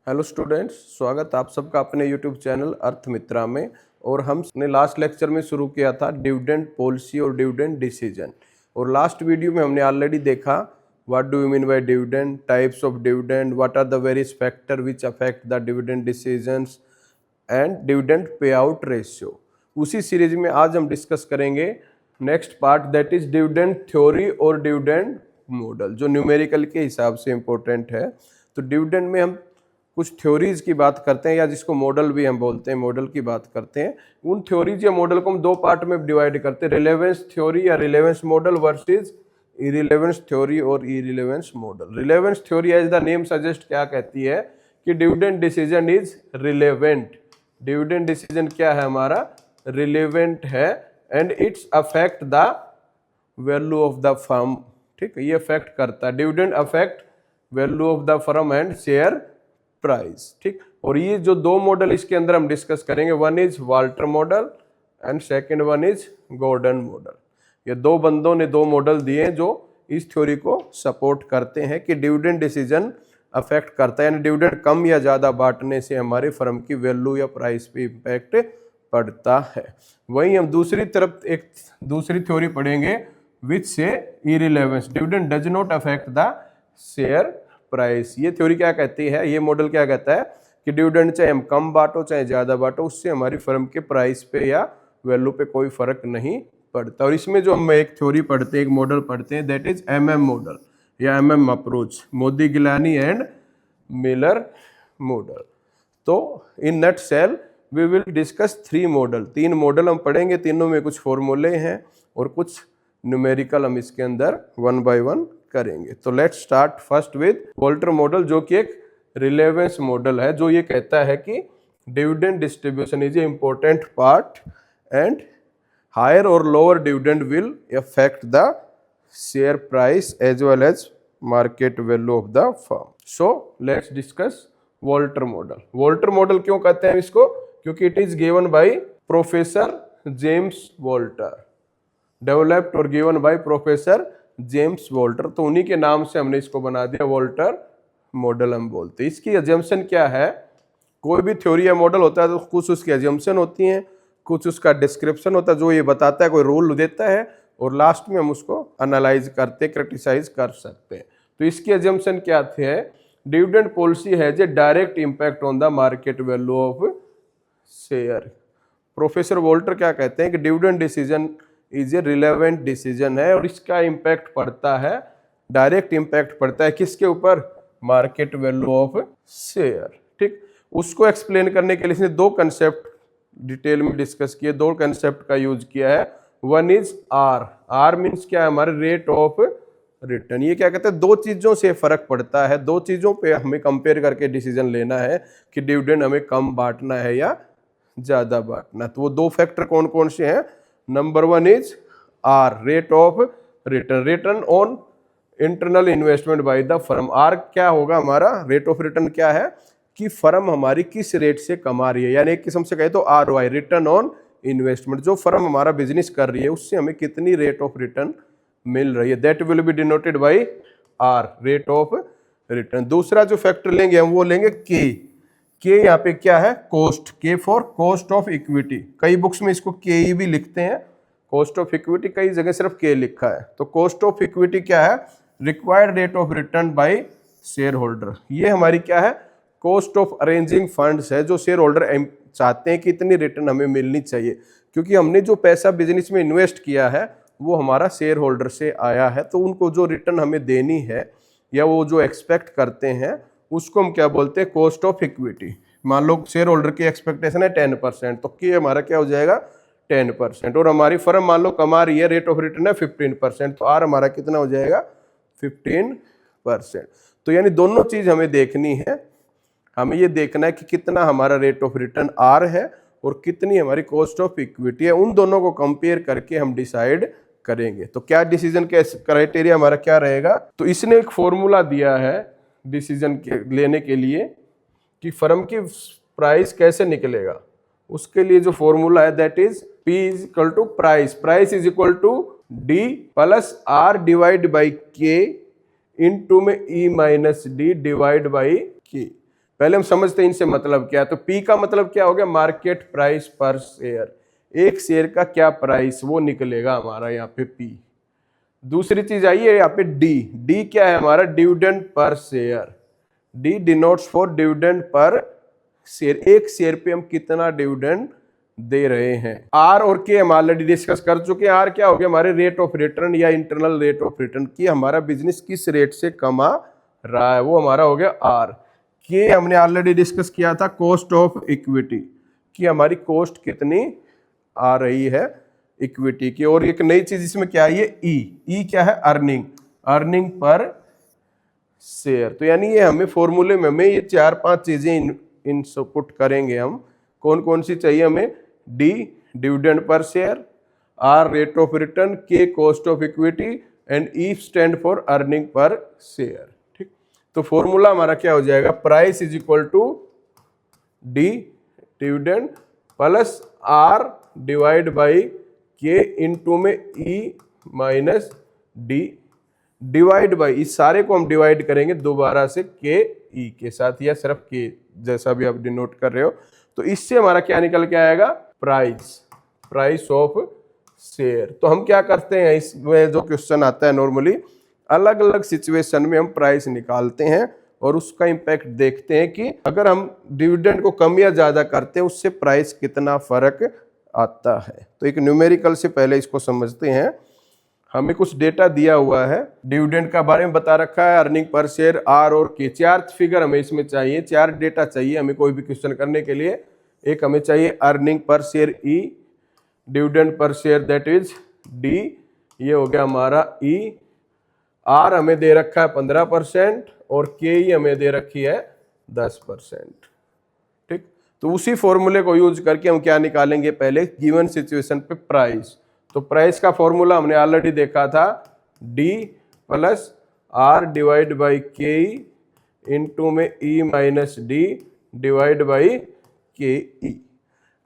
Hello students, स्वागत आप सबका अपने यूट्यूब चैनल अर्थमित्रा में। और हमने लास्ट लेक्चर में शुरू किया था डिविडेंड पॉलिसी और डिविडेंड डिसीजन। और लास्ट वीडियो में हमने ऑलरेडी देखा what do you mean by dividend, types of dividend, what are the various factor which affect the dividend decisions and dividend pay out ratio. उसी series में आज हम discuss करेंगे next part, that is dividend theory और dividend model, जो numerical के हिसाब से इंपॉर्टेंट है। तो डिविडेंड में हम कुछ थ्योरीज की बात करते हैं, या जिसको मॉडल भी हम बोलते हैं, मॉडल की बात करते हैं। उन थ्योरीज या मॉडल को हम दो पार्ट में डिवाइड करते हैं, रिलेवेंस थ्योरी या relevance model versus irrelevance theory और irrelevance model. Relevance theory as the name suggest क्या कहती है कि dividend decision is relevant. Dividend decision क्या है हमारा? रिलेवेंट है and it's affect the value of the firm. ठीक है, ये अफेक्ट करता है, dividend affect value of the firm and share price. ठीक, और ये जो दो मॉडल इसके अंदर हम डिस्कस करेंगे, one is Walter model and second one is Gordon model. ये दो बंदों ने दो मॉडल दिए जो इस थ्योरी को सपोर्ट करते हैं कि डिविडेंड डिसीजन अफेक्ट करता है, यानी डिविडेंड कम या ज्यादा बांटने से हमारे फर्म की वैल्यू या प्राइस पे इम्पैक्ट पड़ता है। वहीं हम दूसरी तरफ एक दूसरी थ्योरी पढ़ेंगे विच से irrelevance, dividend does not affect the share price. ये थ्योरी क्या कहती है, ये मॉडल क्या कहता है कि डिविडेंड चाहे हम कम बांटो चाहे ज्यादा बांटो, उससे हमारी फर्म के प्राइस पे या वैल्यू पे कोई फर्क नहीं पड़ता। और इसमें जो हम एक थ्योरी पढ़ते हैं, एक मॉडल पढ़ते हैं, दैट इज एमएम मॉडल या MM approach, Modigliani and Miller model. तो in nutshell we will discuss three model, तीन मॉडल हम पढ़ेंगे, तीनों में कुछ फॉर्मूले हैं और कुछ न्यूमेरिकल हम इसके अंदर वन बाय वन करेंगे। तो let's start first with Walter model, जो कि एक रिलेवेंस मॉडल है, जो ये कहता है कि dividend distribution is a important part and higher और lower dividend will affect the share price as well as market value of the firm. So let's discuss Walter model. Walter model क्यों कहते हैं इसको? क्योंकि it is given by professor James Walter, developed और given by professor James Walter. तो उन्हीं के नाम से हमने इसको बना दिया वॉल्टर मॉडल हम बोलते हैं। इसकी एजम्पशन क्या है? कोई भी थ्योरी या मॉडल होता है तो कुछ उसकी एजम्पशन होती हैं, कुछ उसका डिस्क्रिप्शन होता है जो ये बताता है, कोई रूल देता है, और लास्ट में हम उसको एनालाइज करते, क्रिटिसाइज कर सकते हैं। तो इसकी एजम्पशन क्या थे? Dividend policy has a direct impact on the market value of share. Professor Walter क्या कहते हैं कि dividend decision is a relevant decision है और इसका इंपैक्ट पड़ता है, डायरेक्ट इंपैक्ट पड़ता है किसके ऊपर? Market value of share. ठीक, उसको एक्सप्लेन करने के लिए इसने दो कंसेप्ट डिटेल में डिस्कस किए, दो कंसेप्ट का यूज किया है। One is R, R means क्या है? हमारे रेट ऑफ रिटर्न। ये क्या कहते हैं? दो चीजों से फर्क पड़ता है, दो चीजों पे हमें कंपेयर करके डिसीजन लेना है कि डिविडेंड हमें कम बांटना है या ज्यादा बांटना। तो वो दो फैक्टर कौन कौन से हैं? Number one is R, rate of return, return on internal investment by the firm. R क्या होगा हमारा? रेट ऑफ रिटर्न क्या है कि फर्म हमारी किस रेट से कमा रही है, यानी एक किस्म से कहे तो आरओआई, रिटर्न ऑन इन्वेस्टमेंट। जो फर्म हमारा बिजनेस कर रही है उससे हमें कितनी रेट ऑफ रिटर्न मिल रही है, that will be denoted by R, rate of return. दूसरा जो फैक्टर लेंगे हम वो लेंगे के यहाँ पे क्या है? कॉस्ट, के फॉर कॉस्ट ऑफ इक्विटी। कई बुक्स में इसको के ही भी लिखते हैं, कॉस्ट ऑफ इक्विटी, कई जगह सिर्फ के लिखा है। तो कॉस्ट ऑफ इक्विटी क्या है? Required rate of return by share holder. ये हमारी क्या है? कॉस्ट ऑफ अरेंजिंग फंड्स है, जो शेयर होल्डर चाहते हैं कि इतनी रिटर्न हमें मिलनी चाहिए, क्योंकि हमने जो पैसा बिजनेस में इन्वेस्ट किया है वो हमारा शेयर होल्डर से आया है, तो उनको जो रिटर्न हमें देनी है या वो जो एक्सपेक्ट करते हैं उसको हम क्या बोलते हैं? Cost of equity. मान लो शेयर होल्डर की एक्सपेक्टेशन है 10%, तो के हमारा क्या हो जाएगा? 10%। और हमारी फर्म मान लो कमा रही है, रेट ऑफ रिटर्न है 15%, तो आर हमारा कितना हो जाएगा? 15%। तो यानी दोनों चीज हमें देखनी है, हमें ये देखना है कि कितना हमारा रेट ऑफ रिटर्न आर है और कितनी हमारी कॉस्ट ऑफ इक्विटी है। उन दोनों को कंपेयर करके हम डिसाइड करेंगे। तो क्या डिसीजन के क्राइटेरिया हमारा क्या रहेगा? तो इसने एक फॉर्मूला दिया है डिसीजन लेने के लिए कि फर्म की प्राइस कैसे निकलेगा। उसके लिए जो फॉर्मूला है that is P is equal to price, price is equal to D plus R divide by K into में E minus D divide by K। पहले हम समझते हैं इनसे मतलब क्या है। तो पी का मतलब क्या हो गया, मार्केट प्राइस पर शेयर, एक शेयर का क्या प्राइस वो निकलेगा हमारा यहाँ पे पी। दूसरी चीज आई है यहाँ पे डी, डी क्या है हमारा, dividend per share, D denotes for dividend per share, एक शेयर पे हम कितना डिविडेंड दे रहे हैं। आर और के हम ऑलरेडी डिस्कस कर चुके हैं। आर क्या हो गया, हमारे रेट ऑफ रिटर्न या इंटरनल रेट ऑफ रिटर्न, की हमारा बिजनेस किस रेट से कमा रहा है, वो हमारा हो गया आर। के हमने ऑलरेडी डिस्कस किया था, कॉस्ट ऑफ इक्विटी, कि हमारी कॉस्ट कितनी आ रही है इक्विटी की। और एक नई चीज इसमें क्या है, ई क्या है, अर्निंग, अर्निंग पर शेयर। तो यानी ये हमें फॉर्मूले में हमें ये 4-5 चीजें इनपुट करेंगे हम। कौन कौन सी चाहिए हमें, D dividend per share, R rate of return, K cost of equity and E stand for earning per share. ठीक, तो फॉर्मूला हमारा क्या हो जाएगा, price is equal to D dividend plus R divide by K into में E minus D divide by, इस सारे को हम डिवाइड करेंगे दोबारा से के ई के साथ या सिर्फ के, जैसा भी आप डिनोट कर रहे हो। तो इससे हमारा क्या निकल के आएगा, प्राइस, प्राइस ऑफ शेयर। तो हम क्या करते हैं, इसमें जो क्वेश्चन आता है नॉर्मली अलग अलग सिचुएशन में हम प्राइस निकालते हैं और उसका इंपैक्ट देखते हैं कि अगर हम डिविडेंड को कम या ज्यादा करते हैं उससे प्राइस कितना फर्क आता है। तो एक न्यूमेरिकल से पहले इसको समझते हैं। हमें कुछ डेटा दिया हुआ है, डिविडेंड का बारे में बता रखा है, अर्निंग पर शेयर, आर और के, 4 फिगर हमें इसमें चाहिए, 4 डेटा चाहिए हमें कोई भी क्वेश्चन करने के लिए। एक हमें चाहिए earning per share E, dividend per share that is D, ये हो गया हमारा ई, आर हमें दे रखा है 15% और के ई हमें दे रखी है 10%। ठीक, तो उसी फॉर्मूले को यूज करके हम क्या निकालेंगे, पहले गिवन सिचुएशन पे प्राइस। तो प्राइस का फॉर्मूला हमने ऑलरेडी देखा था, D plus R divide by K E into में E minus D divide by K E.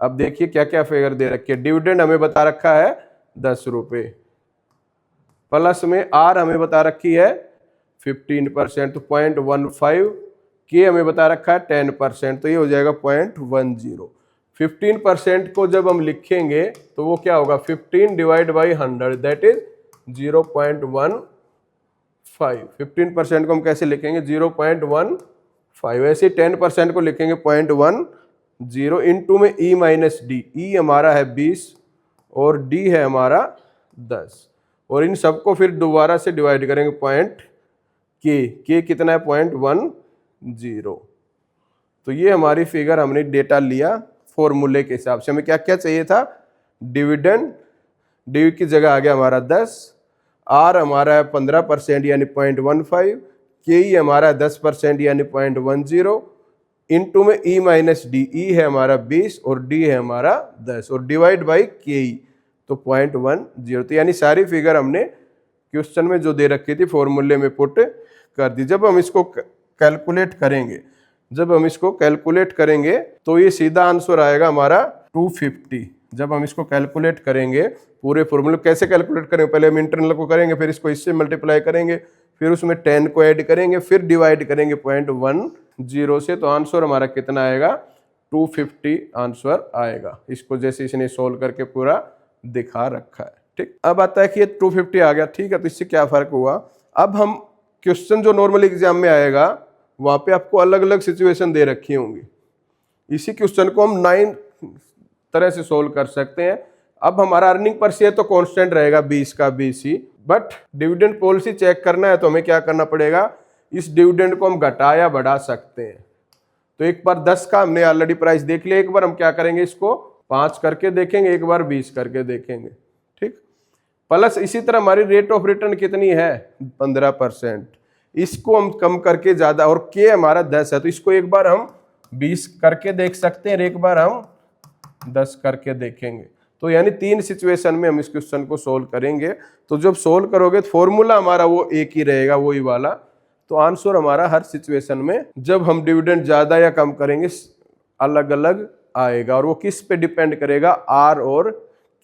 अब देखिए क्या क्या फिगर दे रखी है, डिविडेंड हमें बता रखा है 10 रुपये, प्लस में आर हमें बता रखी है 15% तो 0.15, के हमें बता रखा है 10% तो ये हो जाएगा 0.10। 15% को जब हम लिखेंगे तो वो क्या होगा, 15 डिवाइड बाई 100 दैट इज 0.15। 15% को हम कैसे लिखेंगे, 0.15। ऐसे 10% को लिखेंगे 0.10 इंटू में ई माइनस डी, ई हमारा है 20 और डी है हमारा 10, और इन सबको फिर दोबारा से डिवाइड करेंगे पॉइंट के कितना है 0.10। तो ये हमारी फिगर हमने डेटा लिया फॉर्मूले के हिसाब से। हमें क्या क्या चाहिए था, डिविडेंड, डी की जगह आ गया हमारा 10, आर हमारा है 15% यानी 0.15, के ई हमारा है 10% यानी 0.10 इंटू में ई माइनस डी, ई है हमारा 20 और डी है हमारा 10 और डिवाइड बाई के ई तो 0.10। तो यानी सारी फिगर हमने क्वेश्चन में जो दे रखी थी फॉर्मूले में पुट कर दी। जब हम इसको कैलकुलेट करेंगे तो ये सीधा आंसर आएगा हमारा 250। जब हम इसको कैलकुलेट करेंगे पूरे फॉर्मूले, कैसे कैलकुलेट करेंगे, पहले हम इंटरनल को करेंगे, फिर इसको इससे मल्टीप्लाई करेंगे, फिर उसमें 10 को ऐड करेंगे, फिर डिवाइड करेंगे 0.10 से, तो आंसर हमारा कितना आएगा 250 आंसर आएगा। इसको जैसे इसने सोल्व करके पूरा दिखा रखा है। ठीक, अब आता है कि ये 250 आ गया, ठीक है, तो इससे क्या फर्क हुआ। अब हम क्वेश्चन जो नॉर्मल एग्जाम में आएगा वहां पे आपको अलग अलग सिचुएशन दे रखी होंगी, इसी क्वेश्चन को हम 9 तरह से सोल्व कर सकते हैं। अब हमारा अर्निंग पर शेयर तो कांस्टेंट रहेगा 20 का 20 ही, बट डिविडेंड पॉलिसी चेक करना है तो हमें क्या करना पड़ेगा, इस डिविडेंड को हम घटा या बढ़ा सकते हैं। तो एक बार 10 का हमने ऑलरेडी प्राइस देख लिया, एक बार हम क्या करेंगे, इसको 5 करके देखेंगे, एक बार 20 करके देखेंगे। ठीक, प्लस इसी तरह हमारी रेट ऑफ रिटर्न कितनी है 15%, इसको हम कम करके ज्यादा, और के हमारा 10 है तो इसको एक बार हम 20 करके देख सकते हैं, एक बार हम 10 करके देखेंगे। तो यानी 3 सिचुएशन में हम इस क्वेश्चन को सोल्व करेंगे। तो जब सोल्व करोगे तो फॉर्मूला हमारा वो एक ही रहेगा, वही वाला, तो आंसर हमारा हर सिचुएशन में जब हम डिविडेंड ज्यादा या कम करेंगे अलग अलग आएगा। और वो किस पे डिपेंड करेगा, आर और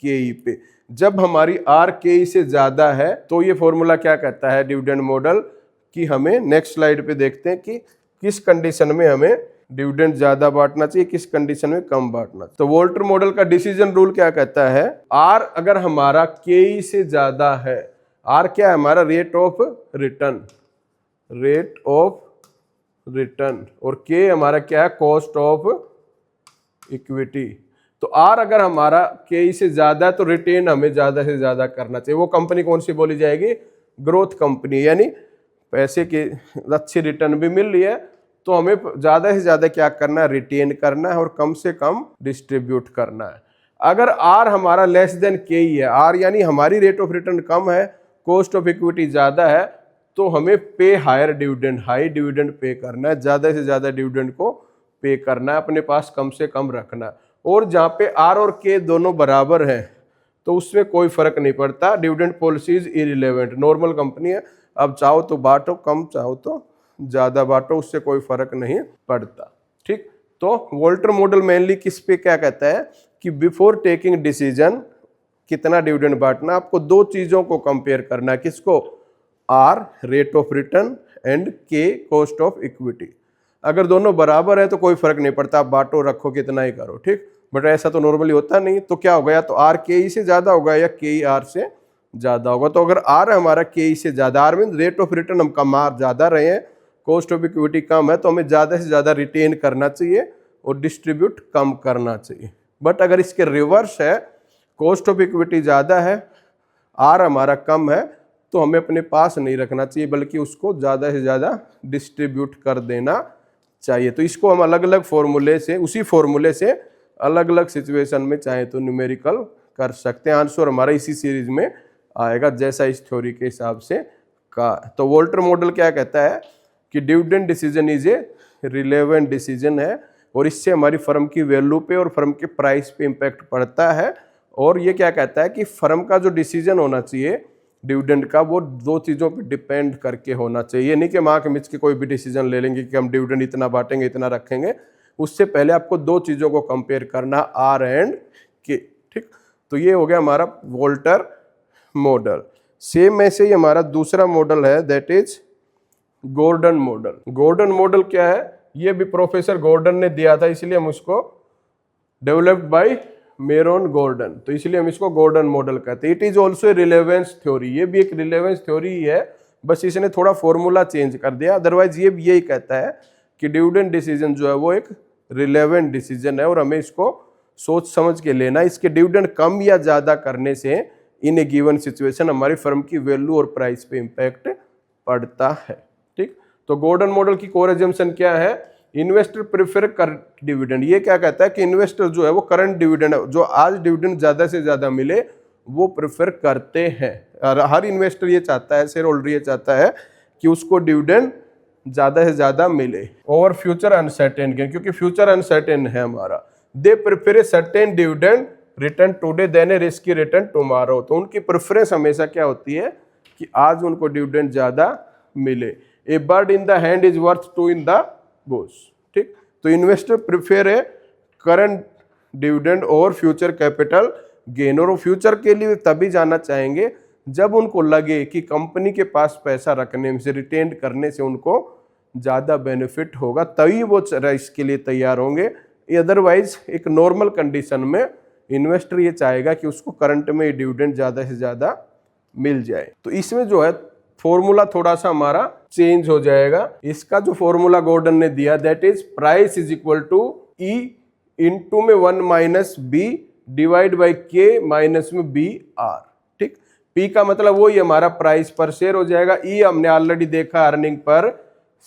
के ई पे। जब हमारी आर के ई से ज्यादा है तो ये फॉर्मूला क्या कहता है डिविडेंड मॉडल, कि हमें नेक्स्ट स्लाइड पे देखते हैं कि किस कंडीशन में हमें डिविडेंड ज्यादा बांटना चाहिए, किस कंडीशन में कम बांटना चाहिए। तो वोल्टर मॉडल का डिसीजन रूल क्या कहता है, आर अगर हमारा के से ज्यादा है, आर क्या है हमारा rate of return, rate of return, और के हमारा क्या है कॉस्ट ऑफ इक्विटी। तो आर अगर हमारा के से ज्यादा है तो रिटेन हमें ज्यादा से ज्यादा करना चाहिए। वो कंपनी कौन सी बोली जाएगी, ग्रोथ कंपनी, यानी पैसे की अच्छी रिटर्न भी मिल रही है तो हमें ज्यादा से ज्यादा क्या करना है, रिटेन करना है और कम से कम डिस्ट्रीब्यूट करना है। अगर आर हमारा लेस देन के ही है, आर यानी हमारी रेट ऑफ रिटर्न कम है, कॉस्ट ऑफ इक्विटी ज्यादा है, तो हमें पे higher dividend, high dividend pay करना है, ज्यादा से ज्यादा डिविडेंड को पे करना है, अपने पास कम से कम रखना है। और जहां पे आर और के दोनों बराबर हैं तो उसमें कोई फर्क नहीं पड़ता, dividend policy is irrelevant, normal company है, अब चाहो तो बांटो कम, चाहो तो ज्यादा बांटो, उससे कोई फर्क नहीं पड़ता। ठीक, तो वोल्टर मॉडल मेनली किस पे क्या कहता है कि बिफोर टेकिंग डिसीजन कितना डिविडेंड बांटना, आपको दो चीजों को कंपेयर करना है, किसको, R rate of return and K cost of equity. अगर दोनों बराबर है तो कोई फर्क नहीं पड़ता, आप बांटो रखो कितना ही करो, ठीक, बट ऐसा तो नॉर्मली होता नहीं। तो क्या होगा, या तो आर के ई से ज्यादा होगा या के ई आर से ज्यादा होगा। तो अगर आर हमारा के ई से ज्यादा, R mean rate of return हम कम आर ज्यादा रहे हैं, कॉस्ट ऑफ इक्विटी कम है, तो हमें ज्यादा से ज्यादा रिटेन करना चाहिए और डिस्ट्रीब्यूट कम करना चाहिए। बट अगर इसके रिवर्स है, कॉस्ट ऑफ इक्विटी ज्यादा है, आर हमारा कम है, तो हमें अपने पास नहीं रखना चाहिए बल्कि उसको ज्यादा से ज्यादा डिस्ट्रीब्यूट कर देना चाहिए। तो इसको हम अलग अलग फॉर्मूले से, उसी फॉर्मूले से अलग अलग सिचुएशन में चाहे तो न्यूमेरिकल कर सकते हैं। आंसर हमारा इसी सीरीज में आएगा जैसा इस थ्योरी के हिसाब से का। तो वोल्टर मॉडल क्या कहता है कि dividend decision is a relevant decision है और इससे हमारी फर्म की वैल्यू पे और फर्म के प्राइस पे इम्पैक्ट पड़ता है। और ये क्या कहता है कि फर्म का जो डिसीजन होना चाहिए डिविडेंड का, वो दो चीज़ों पे डिपेंड करके होना चाहिए। नहीं कि माँ के मिच के कोई भी डिसीजन ले लेंगे कि हम डिविडेंड इतना बांटेंगे इतना रखेंगे, उससे पहले आपको दो चीज़ों को कंपेयर करना, आर एंड के। ठीक, तो ये हो गया हमारा वोल्टर मॉडल। सेम ऐसे ही हमारा दूसरा मॉडल है, that is Gordon model. Gordon model क्या है, ये भी प्रोफेसर गॉर्डन ने दिया था, इसलिए हम उसको डेवलप्ड बाय मेरोन गॉर्डन, तो इसलिए हम इसको गॉर्डन मॉडल कहते हैं। It is also a relevance theory, ये भी एक रिलेवेंस थ्योरी ही है, बस इसने थोड़ा फॉर्मूला चेंज कर दिया। अदरवाइज ये भी यही कहता है कि डिविडेंड डिसीजन जो है वो एक रिलेवेंट डिसीजन है और हमें इसको सोच समझ के लेना। इसके डिविडेंड कम या ज्यादा करने से इन ए गिवन सिचुएशन हमारी फर्म की वैल्यू और प्राइस पे इम्पैक्ट पड़ता है। ठीक, तो गॉर्डन मॉडल की कोर अजम्पशन क्या है, इन्वेस्टर प्रेफर करंट डिविडेंड। ये क्या कहता है कि इन्वेस्टर जो है वो करंट डिविडेंड, जो आज डिविडेंड ज्यादा से ज्यादा मिले, वो प्रेफर करते हैं। और हर इन्वेस्टर ये चाहता है, शेयर होल्डर ये चाहता है कि उसको डिविडेंड ज्यादा से ज्यादा मिले और फ्यूचर अनसर्टेन गेन, क्योंकि फ्यूचर अनसर्टेन है हमारा। They prefer a certain dividend return today than a risky return tomorrow. तो उनकी प्रेफरेंस हमेशा क्या होती है कि आज उनको डिविडेंड ज्यादा मिले। A bird in the hand is worth two in the bush. ठीक, तो investor prefer a current dividend और फ्यूचर कैपिटल गेन, और फ्यूचर के लिए तभी जाना चाहेंगे जब उनको लगे कि कंपनी के पास पैसा रखने से, रिटेन करने से उनको ज़्यादा बेनिफिट होगा, तभी वो इसके लिए तैयार होंगे। अदरवाइज एक नॉर्मल कंडीशन में इन्वेस्टर ये चाहेगा कि उसको करंट में डिविडेंड ज़्यादा से ज़्यादा मिल जाए। तो इसमें जो है फॉर्मूला थोड़ा सा हमारा चेंज हो जाएगा। इसका जो फॉर्मूला गॉर्डन ने दिया, that is price is equal to E into में 1 minus B divide by K minus में बी आर। ठीक, पी का मतलब वही हमारा प्राइस पर शेयर हो जाएगा, ई हमने ऑलरेडी देखा अर्निंग पर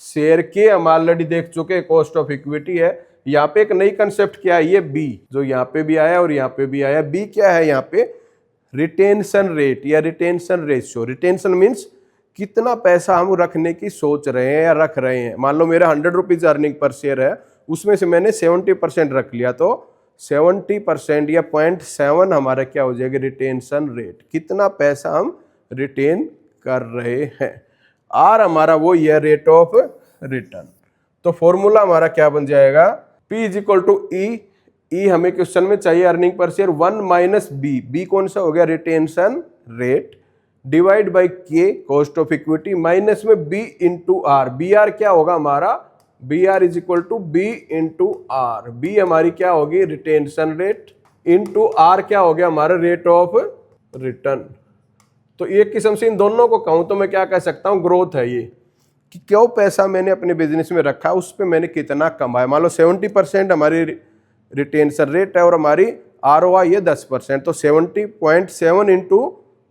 शेयर, के हम ऑलरेडी देख चुके कॉस्ट ऑफ इक्विटी है। यहाँ पे एक नई कंसेप्ट क्या है, ये बी जो यहाँ पे भी आया और यहाँ पे भी आया। बी क्या है यहाँ पे, रिटेंशन रेट या रिटेंशन रेशियो। रिटेंशन मीन्स कितना पैसा हम रखने की सोच रहे हैं या रख रहे हैं। मान लो मेरा 100 रुपीज अर्निंग पर शेयर है, उसमें से मैंने 70% रख लिया, तो 70% या 0.7 हमारा क्या हो जाएगा, रिटेंशन रेट। कितना पैसा हम रिटेन कर रहे हैं। आर हमारा वो ये रेट ऑफ रिटर्न। तो फॉर्मूला हमारा क्या बन जाएगा, P इज इक्वल टू ई, ई हमें क्वेश्चन में चाहिए earning per share, 1 minus B, B कौन सा हो गया, retention rate, divide by K cost of equity, minus में B into R. B R क्या होगा हमारा, B R is equal to B into R. B हमारी क्या होगी, रिटेंशन रेट, इंटू आर क्या हो गया हमारा, रेट ऑफ रिटर्न। तो एक किस्म से इन दोनों को कहूं तो मैं क्या कह सकता हूं, ग्रोथ है ये, कि क्यों पैसा मैंने अपने बिजनेस में रखा, उस पर मैंने कितना कमाया। मान लो 70% हमारी रिटेंशन रेट है और हमारी ROI ये 10%, तो 70.7 इंटू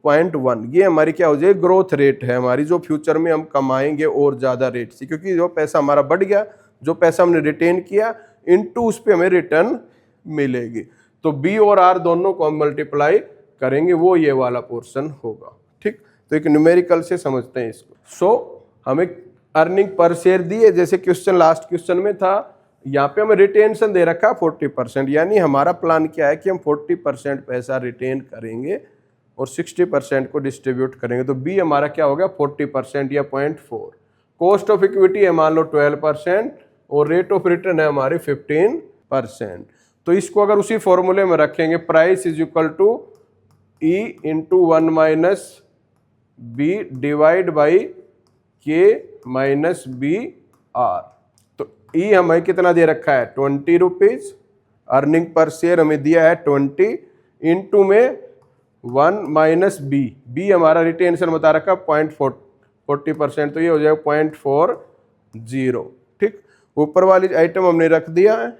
0.1 ये हमारी क्या हो जाएगी, ग्रोथ रेट है हमारी, जो फ्यूचर में हम कमाएंगे और ज़्यादा रेट से, क्योंकि जो पैसा हमारा बढ़ गया, जो पैसा हमने रिटेन किया, इंटू उस पर हमें रिटर्न मिलेगी। तो बी और आर दोनों को हम मल्टीप्लाई करेंगे, वो ये वाला पोर्शन होगा। ठीक, तो एक न्यूमेरिकल से समझते हैं इसको। सो हमें अर्निंग पर शेयर दी है, जैसे क्वेश्चन लास्ट क्वेश्चन में था, यहाँ पे हमें रिटेंशन दे रखा 40%, यानी हमारा प्लान क्या है कि हम 40% पैसा रिटेन करेंगे और 60% को डिस्ट्रीब्यूट करेंगे। तो बी हमारा क्या हो गया, 40% या 0.4। कॉस्ट ऑफ इक्विटी है मान लो 12% और रेट ऑफ रिटर्न है हमारे 15%। तो इसको अगर उसी फॉर्मूले में रखेंगे, price is equal to E into 1 minus B divide by K minus B R. तो ई हमें कितना दे रखा है, 20 रुपीज, अर्निंग पर शेयर हमें दिया है 20, इंटू में 1 माइनस बी, बी हमारा रिटेंशन बता रखा 0.40%, तो ये हो जाएगा 0.40। ठीक, ऊपर वाली आइटम हमने रख दिया है,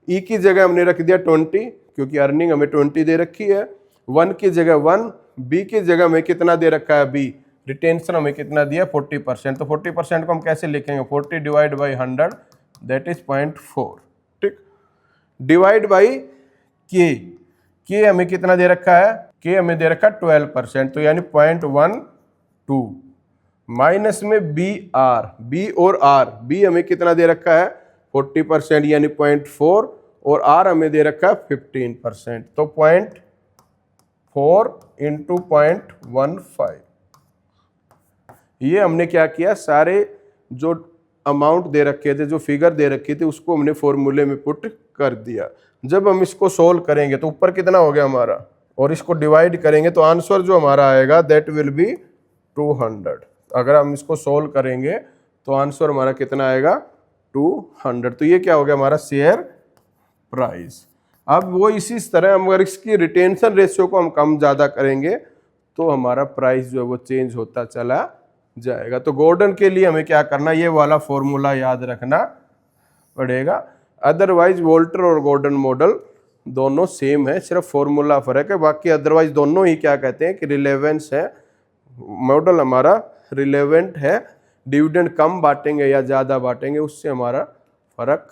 ई की जगह हमने रख दिया 20, क्योंकि अर्निंग हमें 20 दे रखी है, 1 की जगह 1, बी की जगह हमें कितना दे रखा है, बी रिटेंशन हमें कितना दिया 40%। तो 40% को हम कैसे लिखेंगे, 40 डिवाइड बाई 100 दैट इज 0.4। ठीक, डिवाइड बाई के हमें कितना दे रखा है, के हमें दे रखा है 12%, तो यानी 0.12, माइनस में बी आर, बी और आर, बी हमें कितना दे रखा है 40% यानी 0.4 और आर हमें दे रखा है 15%, तो 0.4 इंटू 0.15। ये हमने क्या किया, सारे जो अमाउंट दे रखे थे, जो फिगर दे रखी थी, उसको हमने फॉर्मूले में पुट कर दिया। जब हम इसको सोल्व करेंगे तो ऊपर कितना हो गया हमारा, और इसको डिवाइड करेंगे तो आंसर जो हमारा आएगा दैट विल बी 200। अगर हम इसको सोल्व करेंगे तो आंसर हमारा कितना आएगा, 200। तो ये क्या हो गया हमारा शेयर प्राइस। अब वो इसी तरह हम अगर इसकी रिटेंशन रेशियो को हम कम ज़्यादा करेंगे तो हमारा प्राइस जो है वो चेंज होता चला जाएगा। तो गॉर्डन के लिए हमें क्या करना, ये वाला फॉर्मूला याद रखना पड़ेगा, अदरवाइज वोल्टर और गॉर्डन मॉडल दोनों सेम है, सिर्फ फॉर्मूला फर्क है, बाकी अदरवाइज दोनों ही क्या कहते हैं कि रिलेवेंस है। मॉडल हमारा रिलेवेंट है, डिविडेंड कम बांटेंगे या ज़्यादा बांटेंगे उससे हमारा फर्क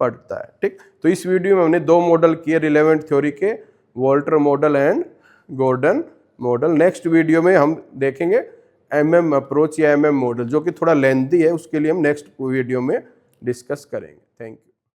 पड़ता है। ठीक, तो इस वीडियो में हमने 2 मॉडल किए रिलेवेंट थ्योरी के, Walter model and Gordon model. Next video में हम देखेंगे MM अप्रोच या MM मॉडल, जो कि थोड़ा लेंथी है, उसके लिए हम नेक्स्ट वीडियो में डिस्कस करेंगे। Thank you.